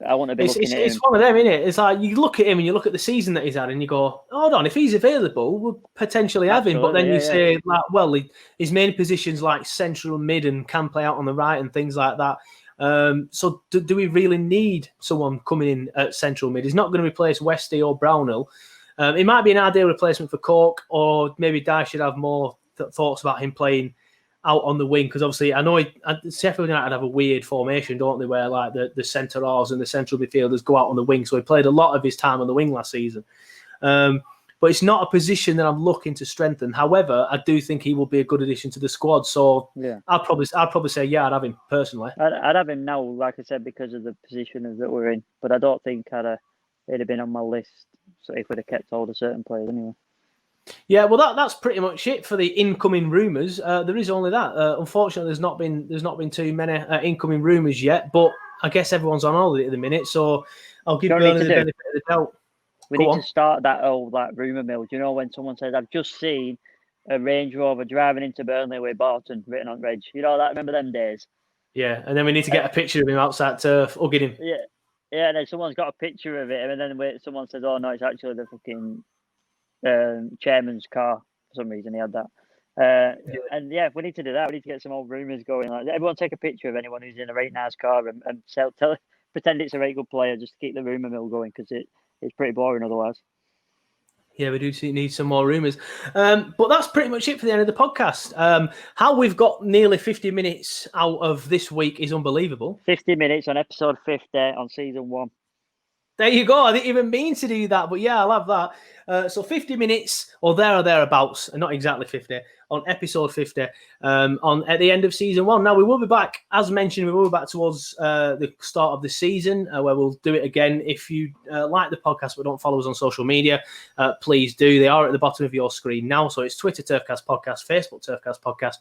I wouldn't have been looking at him. It's one of them, isn't it? It's like you look at him and you look at the season that he's had and you go, hold on, if he's available, we'll potentially have him. But then you say, like, well, his main position's like central mid and can play out on the right and things like that. So do we really need someone coming in at central mid? He's not going to replace Westy or Brownhill. It might be an ideal replacement for Cork, or maybe Dye should have more thoughts about him playing out on the wing, because obviously I know Sheffield United have a weird formation, don't they, where like the centre halves and the central midfielders go out on the wing. So he played a lot of his time on the wing last season. But it's not a position that I'm looking to strengthen. However, I do think he will be a good addition to the squad. So yeah, I'd probably say I'd have him personally. I'd have him now, like I said, because of the position that we're in. But I don't think he'd have been on my list. So if we'd have kept hold of certain players anyway. Yeah, well, that's pretty much it for the incoming rumours. There is only that. Unfortunately, there's not been too many incoming rumours yet. But I guess everyone's on holiday at the minute, so I'll give Burnley the benefit of the doubt. We need to start that rumour mill. Do you know when someone says, "I've just seen a Range Rover driving into Burnley with Barton written on reg"? You know that? Remember them days? Yeah, and then we need to get a picture of him outside turf, hugging him. Yeah, and then someone's got a picture of it, and then someone says, "Oh no, it's actually the fucking." Chairman's car for some reason he had that and we need to do that. We need to get some old rumours going. Like everyone take a picture of anyone who's in a right nice car and pretend it's a very good player just to keep the rumour mill going, because it's pretty boring otherwise. Yeah, we do need some more rumours. But that's pretty much it for the end of the podcast. How we've got nearly 50 minutes out of this week is unbelievable. 50 minutes on episode 50 on season 1. There you go. I didn't even mean to do that, but yeah, I'll have that. So 50 minutes or thereabouts, and not exactly 50, on episode 50 at the end of season 1. Now, we will be back, as mentioned, we will be back towards the start of the season where we'll do it again. If you like the podcast but don't follow us on social media, please do. They are at the bottom of your screen now. So it's Twitter Turfcast Podcast, Facebook Turfcast Podcast,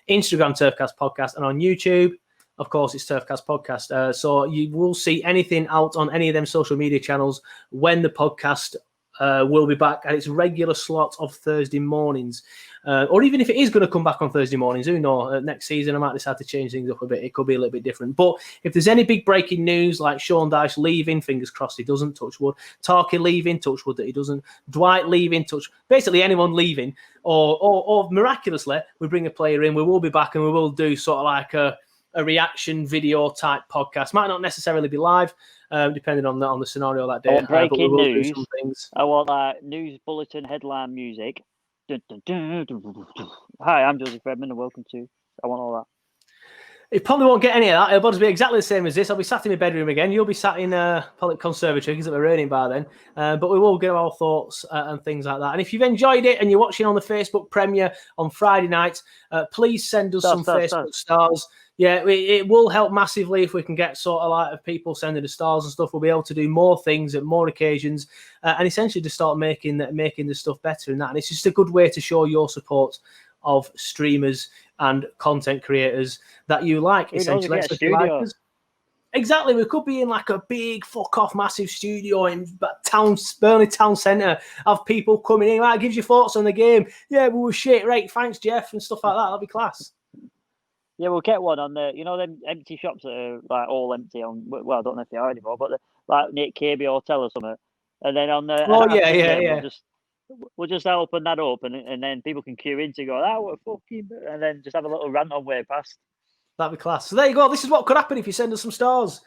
Instagram Turfcast Podcast, and on YouTube, of course, it's Turfcast Podcast. So you will see anything out on any of them social media channels when the podcast will be back at its regular slot of Thursday mornings. Or even if it is going to come back on Thursday mornings, who knows? Next season, I might decide to change things up a bit. It could be a little bit different. But if there's any big breaking news, like Sean Dyche leaving, fingers crossed he doesn't, touch wood. Tarky leaving, touch wood that he doesn't. Dwight leaving, basically anyone leaving. Or miraculously, we bring a player in, we will be back and we will do sort of like a reaction video type podcast. Might not necessarily be live, depending on the scenario that day. Breaking news. I want that news bulletin headline music. Dun, dun, dun, dun, dun, dun. Hi, I'm Joseph Redmond, and welcome to. I want all that. It probably won't get any of that. It'll just be exactly the same as this. I'll be sat in my bedroom again. You'll be sat in public conservatory because it'll be raining by then. But we will give our thoughts and things like that. And if you've enjoyed it and you're watching on the Facebook premiere on Friday night, please send us some Facebook stars. Yeah, it will help massively if we can get sort of like people sending the stars and stuff. We'll be able to do more things at more occasions and essentially just start making the stuff better and that. And it's just a good way to show your support of streamers and content creators that you like, essentially. Exactly, we could be in like a big fuck off massive studio in Burnley town centre, have people coming in, like, gives you thoughts on the game. Yeah, we were shit, right? Thanks, Jeff, and stuff like that. That'll be class. Yeah, we'll get one on the, them empty shops that are like all empty on. Well, I don't know if they are anymore, but like Nick Kirby Hotel or something. And then on the we'll just open that up, and then people can queue in to go, what fucking, and then just have a little rant on way past. That'd be class. So there you go. This is what could happen if you send us some stars.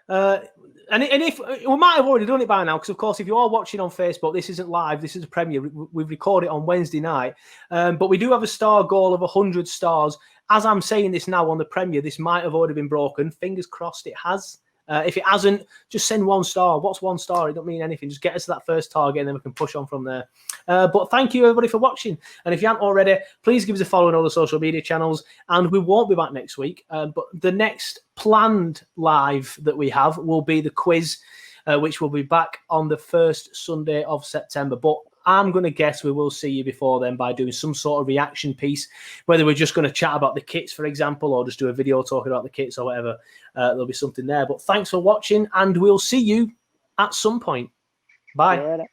And if we might have already done it by now, because of course, if you are watching on Facebook, this isn't live. This is a premiere. We record it on Wednesday night, but we do have a star goal of 100 stars. As I'm saying this now on the premiere, this might have already been broken. Fingers crossed, it has. If it hasn't, just send 1 star. What's 1 star? It don't mean anything. Just get us to that first target, and then we can push on from there. But thank you, everybody, for watching. And if you haven't already, please give us a follow on all the social media channels. And we won't be back next week. But the next planned live that we have will be the quiz, which will be back on the first Sunday of September. But I'm going to guess we will see you before then by doing some sort of reaction piece, whether we're just going to chat about the kits, for example, or just do a video talking about the kits or whatever. There'll be something there. But thanks for watching, and we'll see you at some point. Bye. Yeah.